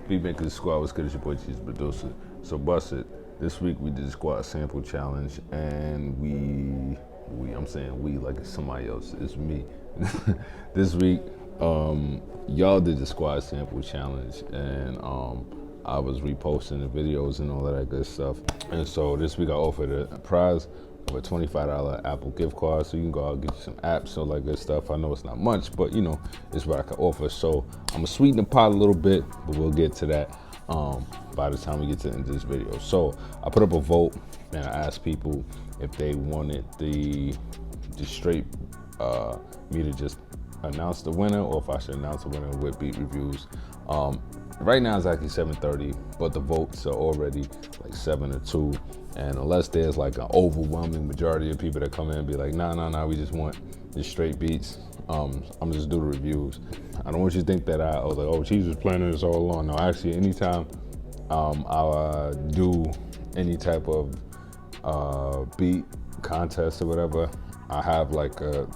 Beatmakers Squad, what's good? It's your boy Cheese Producer. So bust it. This week we did the squad sample challenge, and I'm saying we like it's somebody else. It's me. This week, y'all did the squad sample challenge, and I was reposting the videos and all of that good stuff. And so this week I offered a prize of a $25 Apple gift card, so you can go out and get you some apps, all that good stuff. I know it's not much, but you know, it's what I can offer. So I'm gonna sweeten the pot a little bit, but we'll get to that by the time we get to the end of this video. So I put up a vote, and I asked people if they wanted the straight me to just announce the winner, or if I should announce the winner with beat reviews. Right now it's actually 7:30, but the votes are already like 7-2. And unless there's like an overwhelming majority of people that come in and be like, nah, we just want the straight beats, I'm just do the reviews. I don't want you to think that I was like, oh, Cheese was planning this all along. No, actually, anytime I do any type of beat contest or whatever, I have like a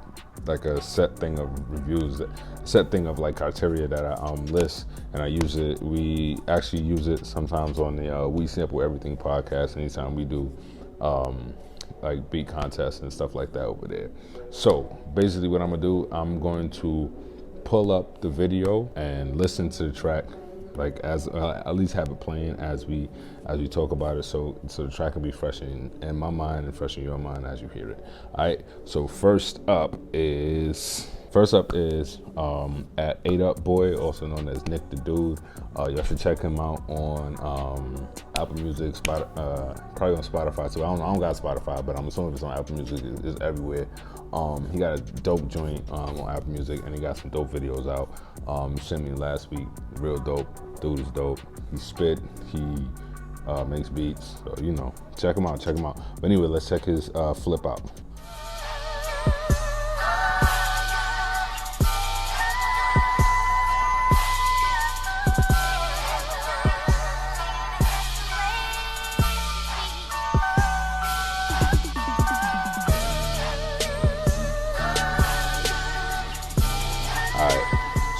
set thing of reviews, set thing of like criteria that I list, and I use it. We actually use it sometimes on the We Sample Everything podcast anytime we do like beat contests and stuff like that over there. So basically what I'm gonna do, I'm going to pull up the video and listen to the track, like as at least have it playing as we talk about it, so the track can be fresh in my mind and fresh in your mind as you hear it. All right, so first up is at 8 Up Boy, also known as Nick the Dude. Y'all should check him out on Apple Music, probably on Spotify too. I don't got Spotify, but I'm assuming it's on Apple Music. It's everywhere. He got a dope joint on Apple Music, and he got some dope videos out. He sent me last week, real dope. Dude is dope. He spit, he makes beats, so you know, check him out. But anyway, let's check his flip out.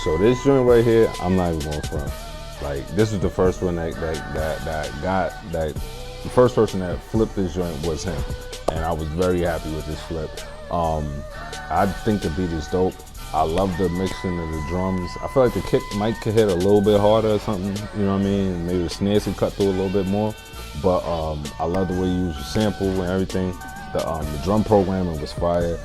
So this joint right here, I'm not even going front. Like, this is the first one the first person that flipped this joint was him, and I was very happy with this flip. I think the beat is dope. I love the mixing of the drums. I feel like the kick might could hit a little bit harder or something, you know what I mean? Maybe the snares could cut through a little bit more, but I love the way you use the sample and everything. The drum programming was fire.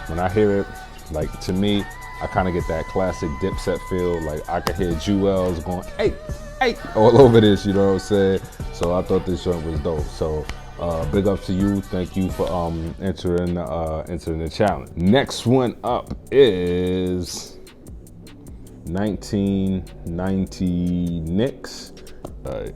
When I hear it, like, to me, I kind of get that classic Dipset feel. Like, I could hear Jewels going, hey, all over this, you know what I'm saying? So I thought this joint was dope. So big up to you. Thank you for entering the challenge. Next one up is 1990 Knicks. All right.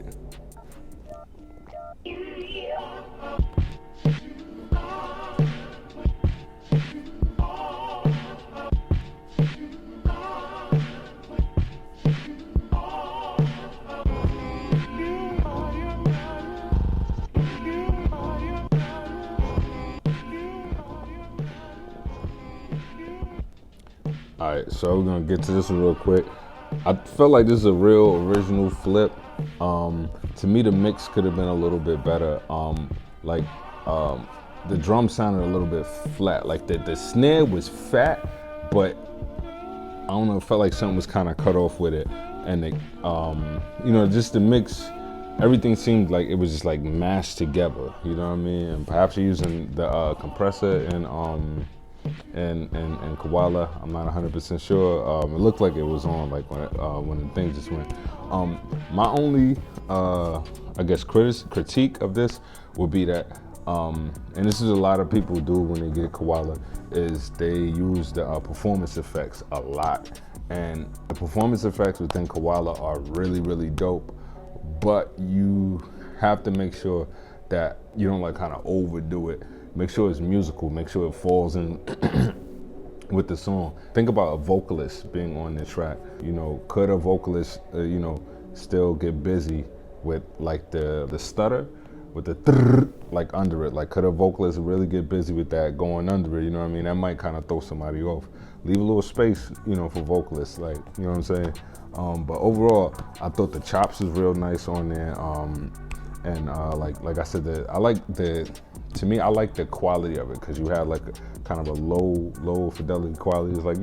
All right, so we're gonna get to this one real quick. I felt like this is a real original flip. To me, the mix could have been a little bit better. The drum sounded a little bit flat. Like the snare was fat, but I don't know, it felt like something was kind of cut off with it. And you know, just the mix, everything seemed like it was just like mashed together. You know what I mean? And perhaps using the compressor and Koala, I'm not 100% sure. It looked like it was on like when the thing just went. My only, I guess, critique of this would be that, and this is a lot of people do when they get Koala, is they use the performance effects a lot. And the performance effects within Koala are really, really dope, but you have to make sure that you don't like kind of overdo it. Make sure it's musical, make sure it falls in with the song. Think about a vocalist being on the track. You know, could a vocalist, you know, still get busy with like the stutter, with the like under it? Like, could a vocalist really get busy with that going under it? You know what I mean? That might kind of throw somebody off. Leave a little space, you know, for vocalists, like, you know what I'm saying? But overall, I thought the chops was real nice on there. And like I said, to me, I like the quality of it, because you have like a kind of a low fidelity quality. It's like,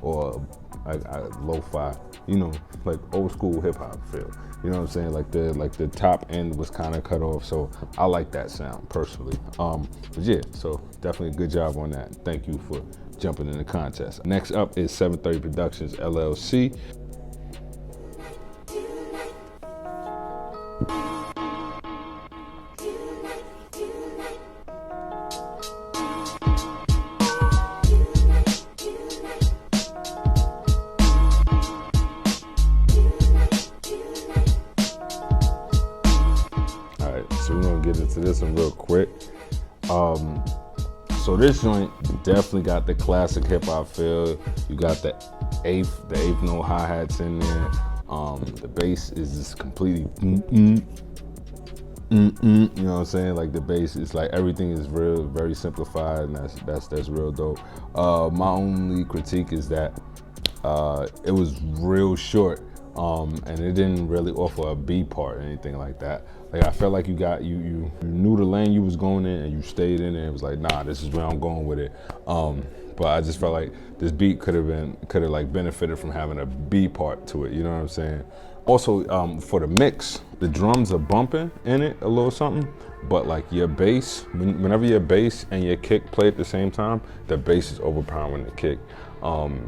or like lo-fi, like old school hip hop feel. You know what I'm saying? Like the top end was kind of cut off, so I like that sound personally. But yeah, so definitely a good job on that. Thank you for jumping in the contest. Next up is 730 Productions LLC. So we're gonna get into this one real quick. So this joint definitely got the classic hip hop feel. You got the eighth note hi-hats in there. The bass is just completely you know what I'm saying? Like the bass is like, everything is real, very simplified, and that's real dope. My only critique is that it was real short. And it didn't really offer a B part or anything like that. Like, I felt like you knew the lane you was going in, and you stayed in it. It was like, nah, this is where I'm going with it. But I just felt like this beat could have like benefited from having a B part to it. You know what I'm saying? Also, for the mix, the drums are bumping in it a little something, but like your bass, whenever your bass and your kick play at the same time, the bass is overpowering the kick.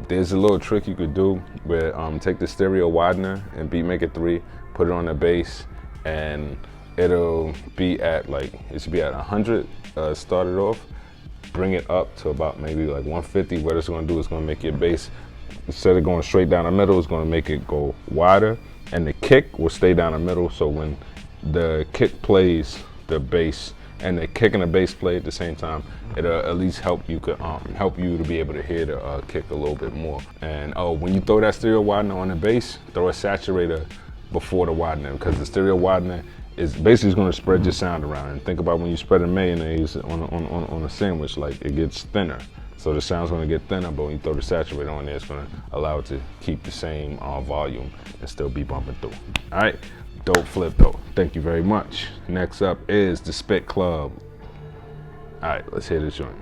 There's a little trick you could do where take the stereo widener and Beatmaker 3, put it on the bass, and it'll be at it should be at 100 started off. Bring it up to about maybe like 150. What it's gonna do is gonna make your bass, instead of going straight down the middle, it's gonna make it go wider, and the kick will stay down the middle. So when the kick plays, the bass and the kick and the bass play at the same time, it'll at least help you to be able to hear the kick a little bit more. And when you throw that stereo widener on the bass, throw a saturator before the widener, because the stereo widener is basically going to spread your sound around. And think about when you spread a mayonnaise on a sandwich, like, it gets thinner. So the sound's going to get thinner, but when you throw the saturator on there, it's going to allow it to keep the same volume and still be bumping through. All right, dope flip though. Thank you very much. Next up is the Spit Club. All right, let's hear this joint.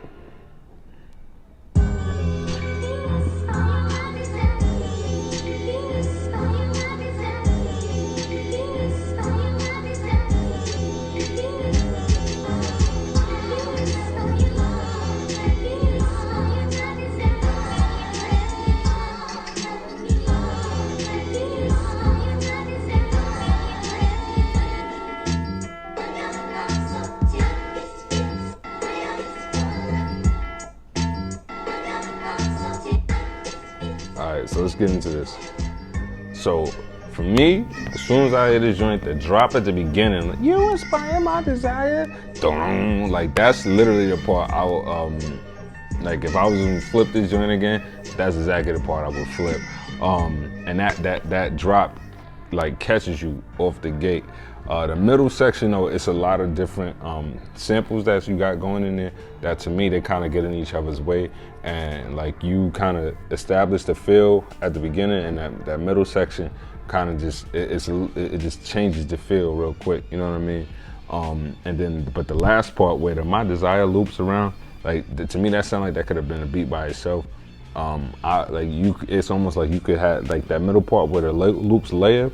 So let's get into this. So for me, as soon as I hear this joint, the drop at the beginning, like, you inspire my desire, like, that's literally the part I would, like, if I was gonna flip this joint again, that's exactly the part I would flip. And that drop, like, catches you off the gate. The middle section, though, it's a lot of different samples that you got going in there that, to me, they kind of get in each other's way. And like, you kind of establish the feel at the beginning, and that middle section kind of just, it just changes the feel real quick, you know what I mean? And then, but the last part where the My Desire loops around, like, to me, that sounded like that could have been a beat by itself. It's almost like you could have, like, that middle part where the loops layer,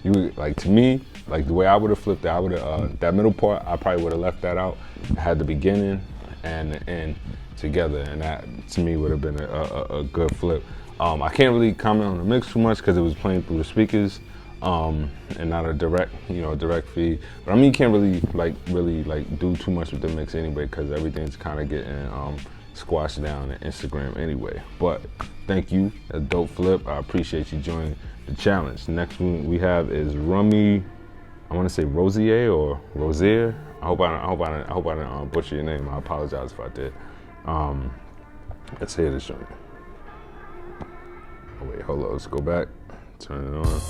like, to me, like, the way I would have flipped it, that middle part, I probably would have left that out. I had the beginning and the end together, and that, to me, would have been a good flip. I can't really comment on the mix too much because it was playing through the speakers, and not a direct feed. But I mean, you can't really do too much with the mix anyway, because everything's kind of getting squashed down on Instagram anyway. But thank you, a dope flip. I appreciate you joining the challenge. Next one we have is Rummy. I want to say Rosier or Rosier. I hope I didn't butcher your name. I apologize if I did. Let's hear this joint. Oh wait, hold on. Let's go back. Turn it on.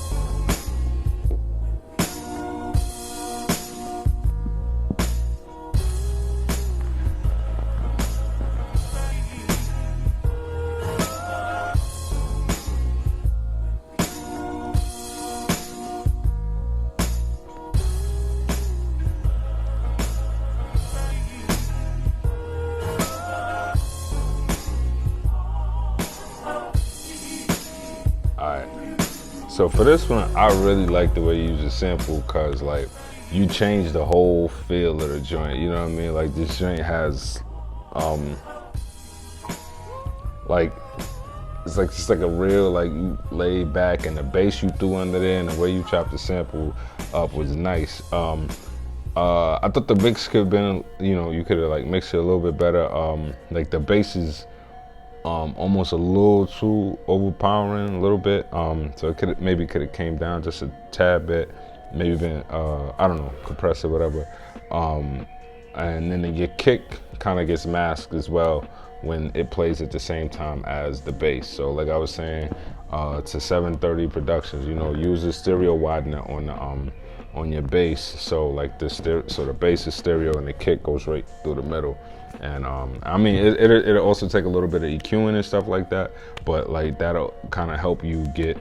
So for this one, I really like the way you use a sample because like you change the whole feel of the joint. You know what I mean? Like this joint has, like it's like just like a real like you laid back, and the bass you threw under there and the way you chopped the sample up was nice. I thought the mix could have been, you know, you could have like mixed it a little bit better. Like the bass is almost a little too overpowering a little bit. So it could have came down just a tad bit, maybe been I don't know, compressed or whatever. And then your kick kind of gets masked as well when it plays at the same time as the bass. So like I was saying, to 730 Productions, you know, use a stereo widener on your bass. So like the bass is stereo and the kick goes right through the middle. And I mean, it'll also take a little bit of EQing and stuff like that, but like that'll kind of help you get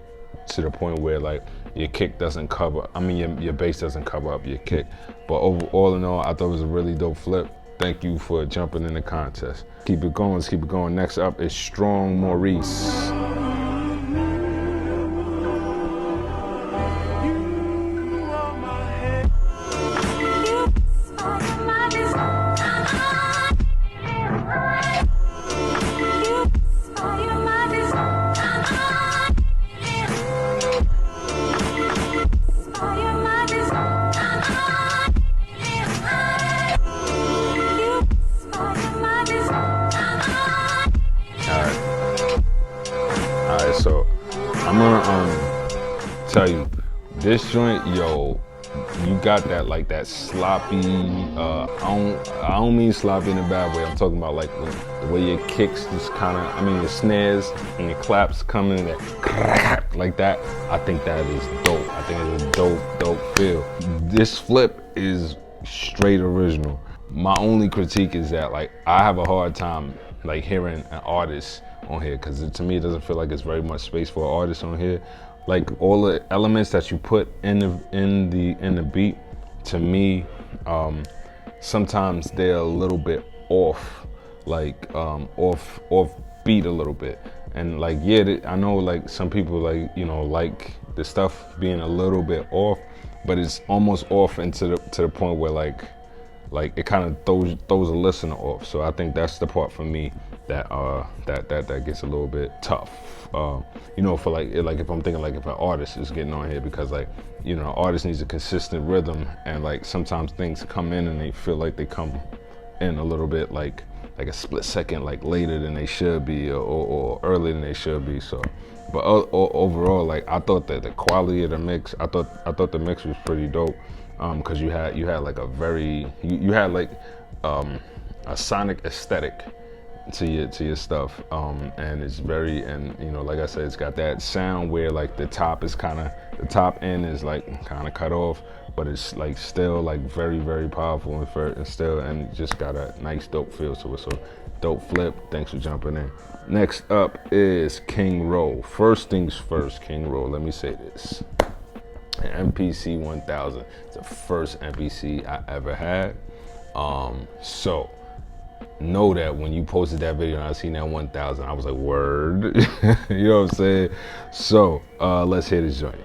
to the point where like your kick doesn't cover, I mean your bass doesn't cover up your kick. But all in all, I thought it was a really dope flip. Thank you for jumping in the contest. Keep it going, let's keep it going. Next up is Strong Maurice. So I'm gonna tell you, this joint, yo, you got that like that sloppy. I don't mean sloppy in a bad way. I'm talking about like the way your kicks just kind of. I mean your snares and your claps coming that like that. I think that is dope. I think it's a dope feel. This flip is straight original. My only critique is that like I have a hard time like hearing an artist on here, because to me it doesn't feel like it's very much space for an artist on here. Like all the elements that you put in the beat, to me, sometimes they're a little bit off, like off beat a little bit. And like yeah, I know like some people like, you know, like the stuff being a little bit off, but it's almost off into the point where like it kind of throws a listener off. So I think that's the part for me that gets a little bit tough. You know, for like if I'm thinking like if an artist is getting on here, because like, you know, an artist needs a consistent rhythm, and like sometimes things come in and they feel like they come in a little bit like a split second like later than they should be, or earlier than they should be. So, but overall, like I thought that the quality of the mix, I thought the mix was pretty dope. Because you had like a very you had like a sonic aesthetic to your stuff, and it's very, and you know, like I said, it's got that sound where like the top end is like kind of cut off, but it's like still like very, very powerful and just got a nice dope feel to it. So dope flip. Thanks for jumping in. Next up is King Roll. First things first, King Roll. Let me say this. MPC 1000. It's the first MPC I ever had. So know that when you posted that video and I seen that 1000, I was like, word. You know what I'm saying? So let's hear this joint.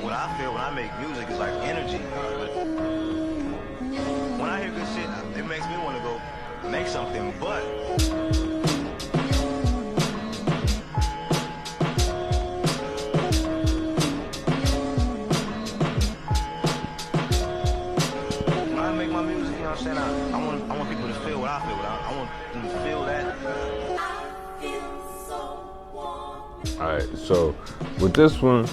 When I make music, it's like energy. But when I hear good shit, it makes me want to go make something. But when I make my music, you know what I'm saying? I want people to feel what I feel. I want them to feel that. All right, so with this one,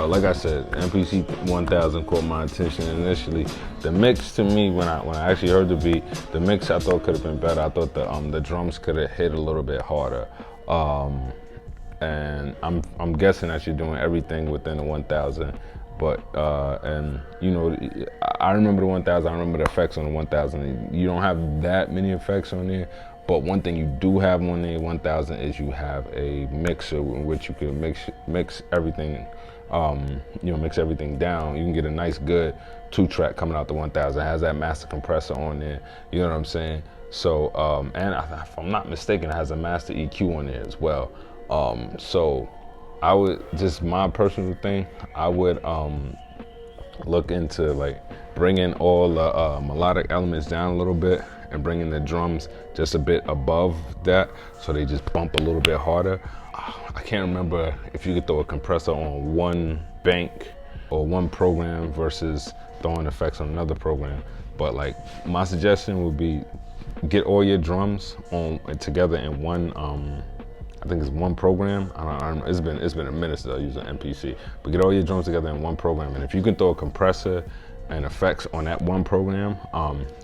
like I said, MPC 1000 caught my attention initially. The mix to me, when I actually heard the beat, the mix I thought could have been better. I thought the drums could have hit a little bit harder. And I'm guessing that you're doing everything within the 1000. But and you know, I remember the 1000. I remember the effects on the 1000. You don't have that many effects on there. But one thing you do have on the 1000 is you have a mixer in which you can mix everything, mix everything down. You can get a nice good 2-track coming out the 1000. It has that master compressor on there, you know what I'm saying? So, and if I'm not mistaken, it has a master EQ on there as well. So I would, just my personal thing, I would look into like bringing all the melodic elements down a little bit and bringing the drums just a bit above that so they just bump a little bit harder. I can't remember if you could throw a compressor on one bank or one program versus throwing effects on another program, but like my suggestion would be get all your drums on together in one I think it's one program. I don't, it's been a minute since I used an MPC, but get all your drums together in one program. And if you can throw a compressor and effects on that one program,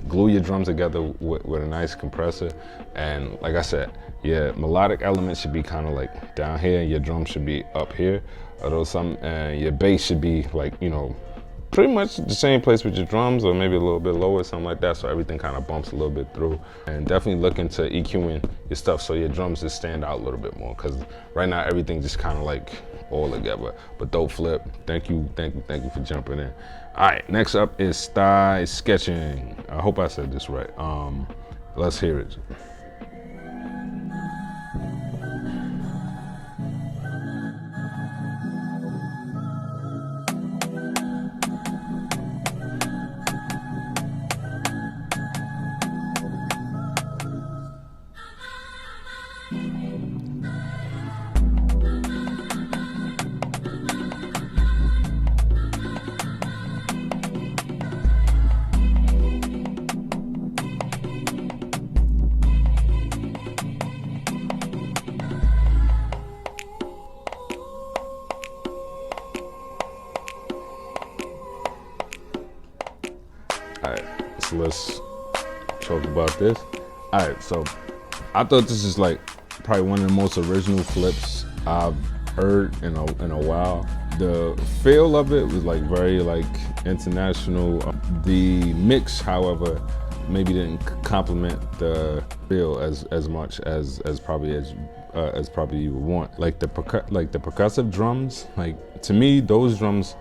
glue your drums together with a nice compressor. And like I said, your melodic elements should be kind of like down here, and your drums should be up here. Although your bass should be like, pretty much the same place with your drums, or maybe a little bit lower, something like that, so everything kind of bumps a little bit through. And definitely look into EQing your stuff so your drums just stand out a little bit more, because right now everything just kind of like all together. But Dope Flip, thank you for jumping in. All right, next up is thigh sketching. I hope I said this right. Let's hear it. So let's talk about this. All right, so I thought this is like probably one of the most original flips I've heard in a while. The feel of it was like very like international. The mix, however, maybe didn't complement the feel as much as probably you would want. Like the percussive drums, like to me those drums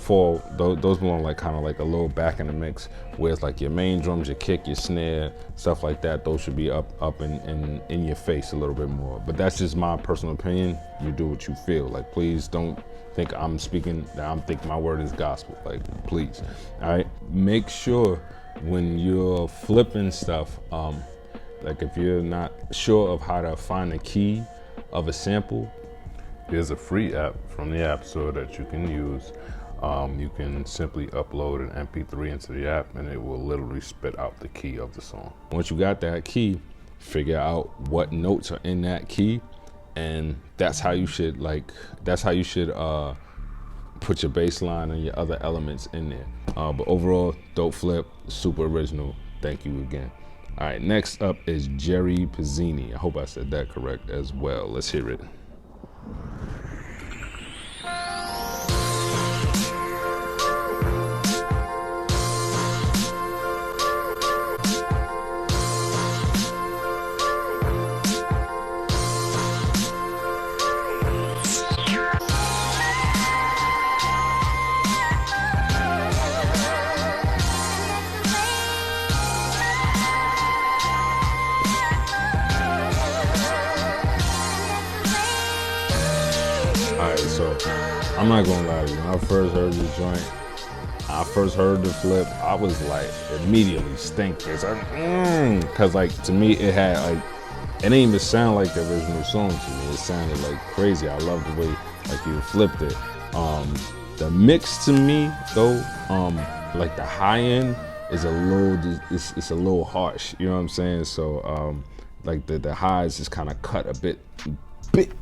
those belong like kind of like a little back in the mix, where it's like your main drums, your kick, your snare, stuff like that. Those should be up in your face a little bit more. But that's just my personal opinion. You do what you feel. Like, please don't think I'm speaking, that I'm thinking my word is gospel. Like, please. All right. Make sure when you're flipping stuff, like if you're not sure of how to find the key of a sample, there's a free app from the App Store that you can use. You can simply upload an MP3 into the app and it will literally spit out the key of the song. Once you got that key, figure out what notes are in that key, and that's how you should put your bass line and your other elements in there. But overall, Dope Flip, super original. Thank you again. All right, next up is Jerry Pazzini. I hope I said that correct as well. Let's hear it. So I'm not gonna lie to you, when I first heard this joint, I first heard the flip, I was like immediately stinking. It's like, cause like to me it had like, it didn't even sound like the original song to me. It sounded like crazy. I love the way like you flipped it. The mix to me though, like the high end is a little harsh. You know what I'm saying? So like the highs just kind of cut a bit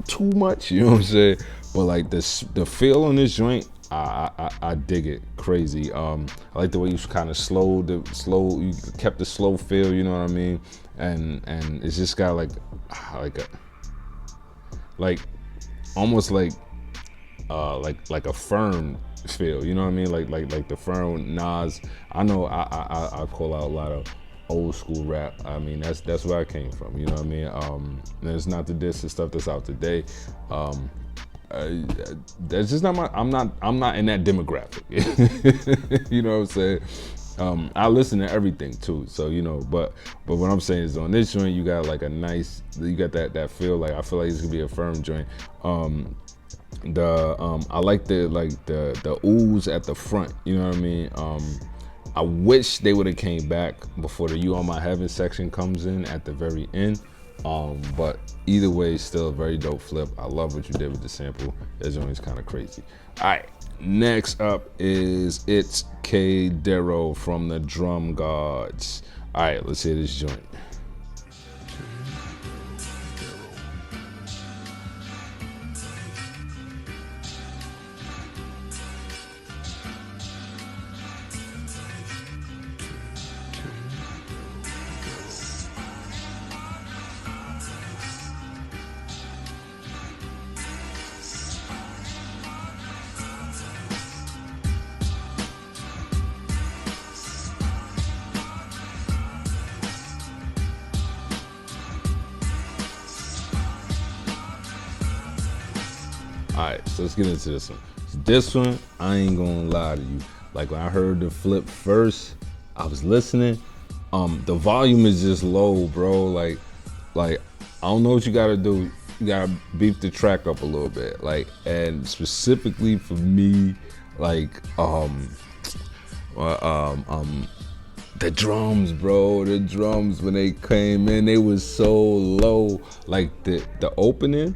too much. You know what I'm saying? But like the feel on this joint, I dig it crazy. I like the way you kind of you kept the slow feel, you know what I mean? And it's just got almost like a firm feel, you know what I mean? Like the firm Nas. I know I call out a lot of old school rap. I mean, that's where I came from. You know what I mean? And it's not the diss and stuff that's out today. That's just not my. I'm not in that demographic. You know what I'm saying? I listen to everything too, so you know. But what I'm saying is, on this joint, you got like a nice. You got that feel. Like I feel like it's gonna be a firm joint. I like the ooze at the front. You know what I mean? I wish they would have came back before the "You On My Heaven" section comes in at the very end. But either way, still a very dope flip. I love what you did with the sample. That joint is kind of crazy. All right, next up is It's Cadero from the Drum Gods. All right, let's hear this joint. All right, so let's get into this one. This one, I ain't gonna lie to you. Like when I heard the flip first, I was listening. The volume is just low, bro. Like I don't know what you gotta do. You gotta beef the track up a little bit. Like, and specifically for me, like the drums, bro. The drums when they came in, they was so low. Like the opening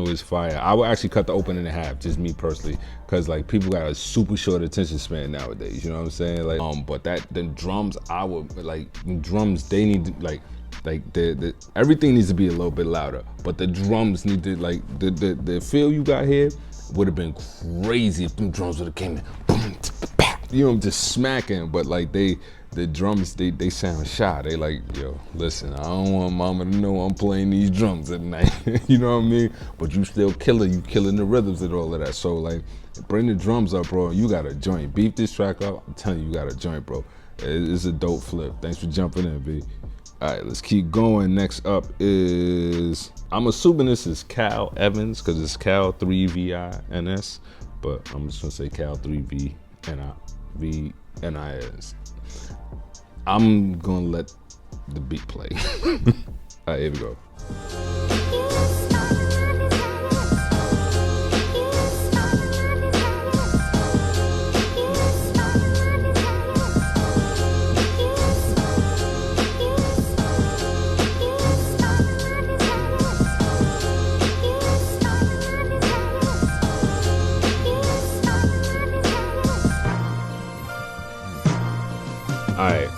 was fire. I would actually cut the opening in half, just me personally, because like people got a super short attention span nowadays. You know what I'm saying? Like, but the drums, I would like drums. They need to, like the everything needs to be a little bit louder, but the drums need to like the feel you got here would have been crazy if them drums would have came in. You know, just smacking, but like the drums, they sound shy. They like, yo, listen, I don't want mama to know I'm playing these drums at night. You know what I mean? But you still killing the rhythms and all of that. So like, bring the drums up, bro. You got a joint. Beef this track up. I'm telling you, you got a joint, bro. It's a dope flip. Thanks for jumping in, B. All right, let's keep going. Next up is, I'm assuming this is Cal Evans, because it's Cal 3VINS, but I'm just gonna say Cal 3VNIS. I'm gonna let the beat play. All right, here we go. All right.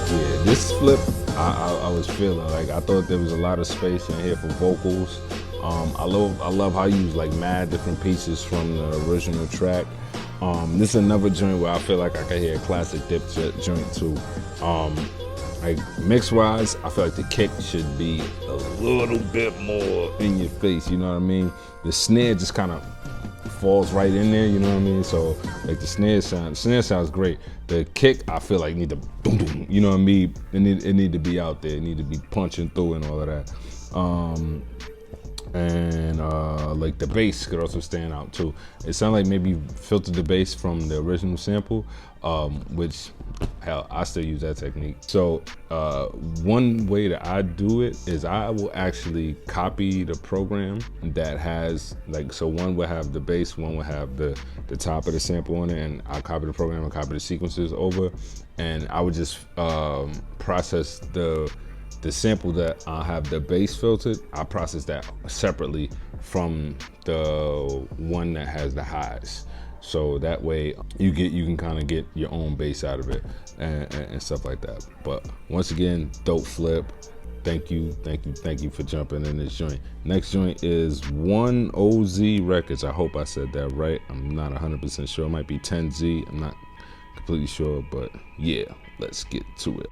Yeah, this flip, I was feeling like I thought there was a lot of space in here for vocals. I love how you use like mad different pieces from the original track. This is another joint where I feel like I can hear a classic Dip joint too. Like mix wise, I feel like the kick should be a little bit more in your face. You know what I mean? The snare just kind of falls right in there, you know what I mean? So like the snare sounds great. The kick, I feel like need to boom boom, you know what I mean? It need to be out there, it need to be punching through and all of that. Like the bass could also stand out too. It sounded like maybe you filtered the bass from the original sample, which hell, I still use that technique. So one way that I do it is I will actually copy the program that has like, so one will have the bass, one will have the top of the sample on it, and I copy the program and copy the sequences over, and I would just process the sample that I have the bass filtered. I process that separately from the one that has the highs. So that way you can kind of get your own bass out of it and stuff like that. But once again, dope flip. Thank you for jumping in this joint. Next joint is 1OZ Records. I hope I said that right. I'm not 100% sure. It might be 10Z. I'm not completely sure, but yeah, let's get to it.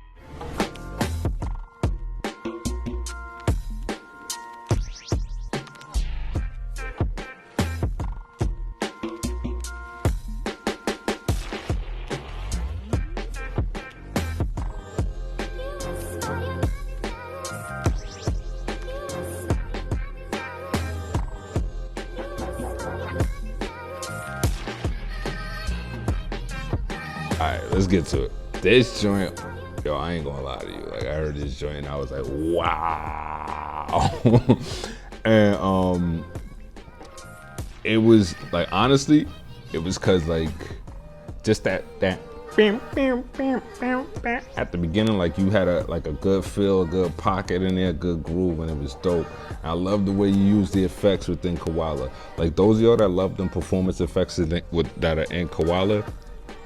right, let's get to it. This joint, yo, I ain't gonna lie to you. Like, I heard this joint and I was like, wow. And it was like, honestly, it was cause like just that at the beginning, like you had a good feel, a good pocket in there, a good groove, and it was dope. And I love the way you use the effects within Koala. Like those of y'all that love them performance effects that are in Koala,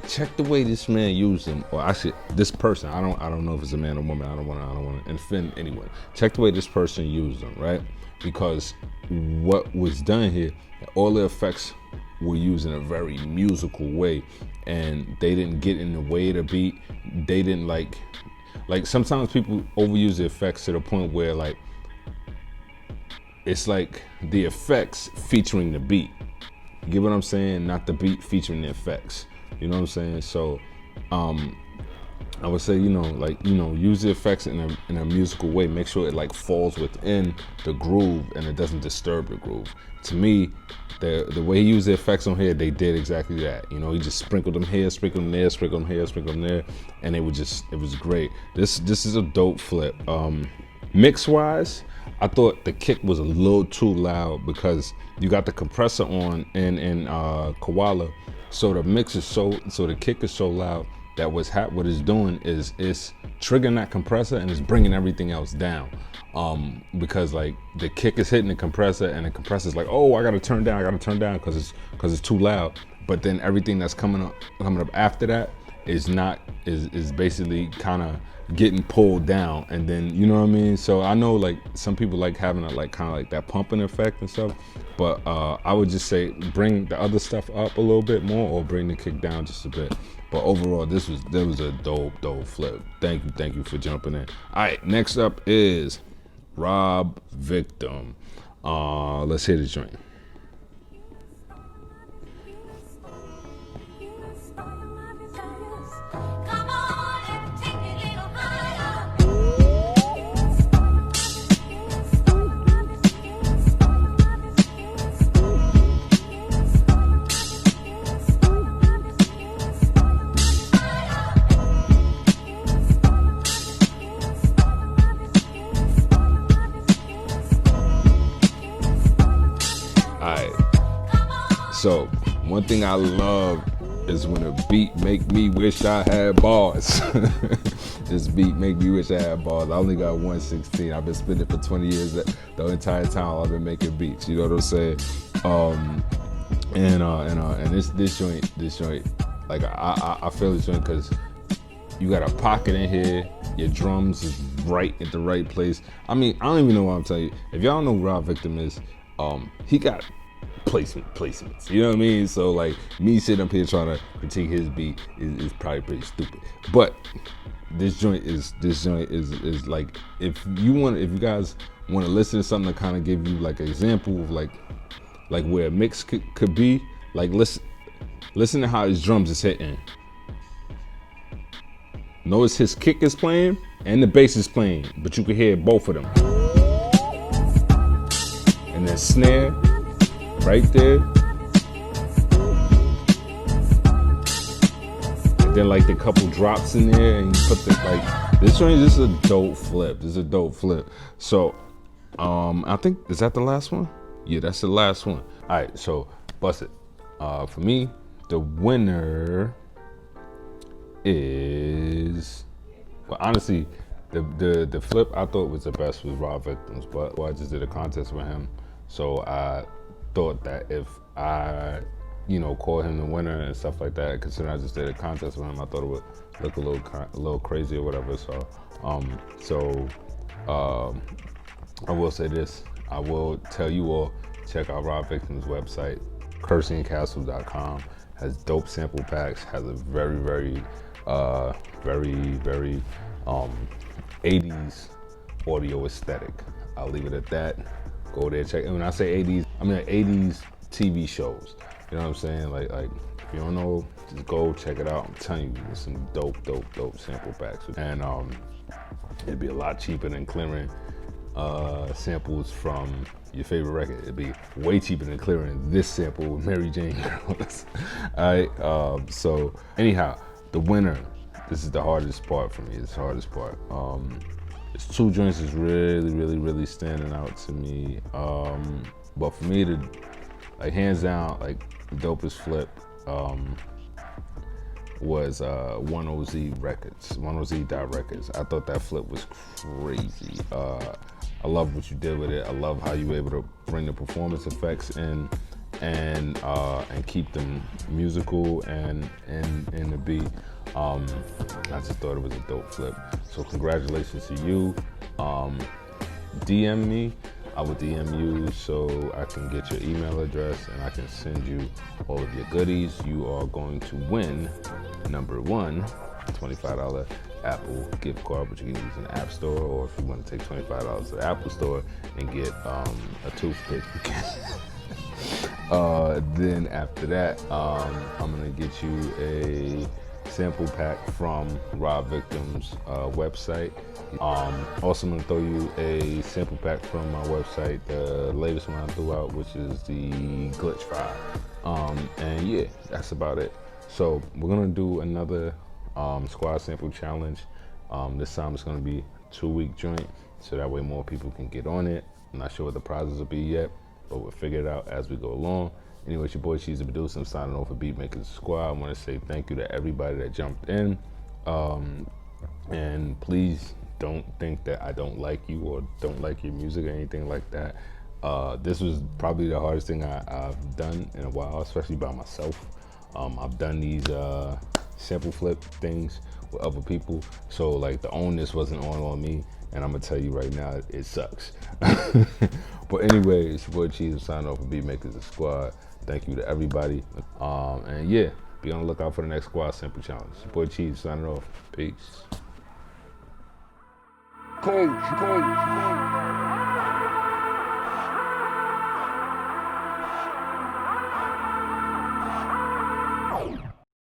check the way this man used them. Or actually, this person. I don't know if it's a man or woman. I don't want to offend anyone. Check the way this person used them, right? Because what was done here, all the effects were used in a very musical way, and they didn't get in the way of the beat. They didn't like sometimes people overuse the effects to the point where like it's like the effects featuring the beat. You get what I'm saying? Not the beat featuring the effects. You know what I'm saying? So I would say, use the effects in a musical way. Make sure it like falls within the groove and it doesn't disturb the groove. To me, the way he used the effects on here, they did exactly that. You know, he just sprinkled them here, sprinkled them there, sprinkled them here, sprinkled them there, and it was great. This is a dope flip. Mix wise, I thought the kick was a little too loud because you got the compressor on in Koala, so the mix is so the kick is so loud that what it's doing is it's triggering that compressor and it's bringing everything else down. Because like the kick is hitting the compressor and the compressor's like, oh, I gotta turn down because it's too loud. But then everything that's coming up after that is basically kind of getting pulled down, and then you know what I mean. So I know like some people like having a kind of like that pumping effect and stuff, but I would just say bring the other stuff up a little bit more or bring the kick down just a bit. But overall, there was a dope flip. Thank you for jumping in. All right, next up is Rob Victim. Let's hear this joint. So one thing I love is when a beat make me wish I had bars. This beat make me wish I had bars. I only got 116. I've been spinning for 20 years. The entire time I've been making beats. You know what I'm saying? And this joint, like I feel this joint because you got a pocket in here. Your drums is right at the right place. I mean, I don't even know what I'm telling you. If y'all know who Rob Victim is, he got placements, you know what I mean? So like me sitting up here trying to critique his beat is probably pretty stupid. But this joint is like, if you guys want to listen to something to kind of give you like an example of like where a mix could be, like listen to how his drums is hitting. Notice his kick is playing and the bass is playing, but you can hear both of them. And then snare right there. And then like the couple drops in there and you put this joint is a dope flip. This is a dope flip. So I think, is that the last one? Yeah, that's the last one. All right, so bust it. For me, the winner is, well, honestly, the flip I thought was the best was Rob Victims, but I just did a contest with him, so I thought that if I, call him the winner and stuff like that, considering I just did a contest with him, I thought it would look a little crazy or whatever. So, I will say this. I will tell you all, check out Rob Victim's website, cursingcastle.com. Has dope sample packs. Has a very, very 80s audio aesthetic. I'll leave it at that. Go there, check. And when I say 80s, I mean 80s TV shows. You know what I'm saying? Like if you don't know, just go check it out. I'm telling you, there's some dope sample packs. And it'd be a lot cheaper than clearing samples from your favorite record. It'd be way cheaper than clearing this sample with Mary Jane Girls. All right. So anyhow, the winner. This is the hardest part for me. It's the hardest part. It's two joints is really standing out to me. But for me to, like, hands down, like, dopest flip was 1OZ Records, 1OZ.Records. I thought that flip was crazy. I love what you did with it. I love how you were able to bring the performance effects in and keep them musical and in the beat. I just thought it was a dope flip. So congratulations to you. DM me. I will DM you so I can get your email address and I can send you all of your goodies. You are going to win, number one, $25 Apple gift card, which you can use in the App Store, or if you want to take $25 to the Apple Store and get a toothpick, you can. Then after that, I'm gonna get you a sample pack from Rob Victim's website. Also, I'm gonna throw you a sample pack from my website, the latest one I threw out, which is the Glitch File. And yeah, that's about it. So we're gonna do another squad sample challenge. This time it's gonna be a 2-week joint, so that way more people can get on it. I'm not sure what the prizes will be yet, but we'll figure it out as we go along. Anyway, it's your boy Cheese the Producer. I'm signing off for Beatmakers Squad. I want to say thank you to everybody that jumped in. And please don't think that I don't like you or don't like your music or anything like that. This was probably the hardest thing I've done in a while, especially by myself. I've done these sample flip things with other people, so like the onus wasn't on me, and I'm gonna tell you right now, it sucks. But anyway, it's your boy Cheese. I'm signing off for Beatmakers Squad. Thank you to everybody. And yeah, be on the lookout for the next squad sample challenge. It's your boy Cheese signing off. Peace. Coach.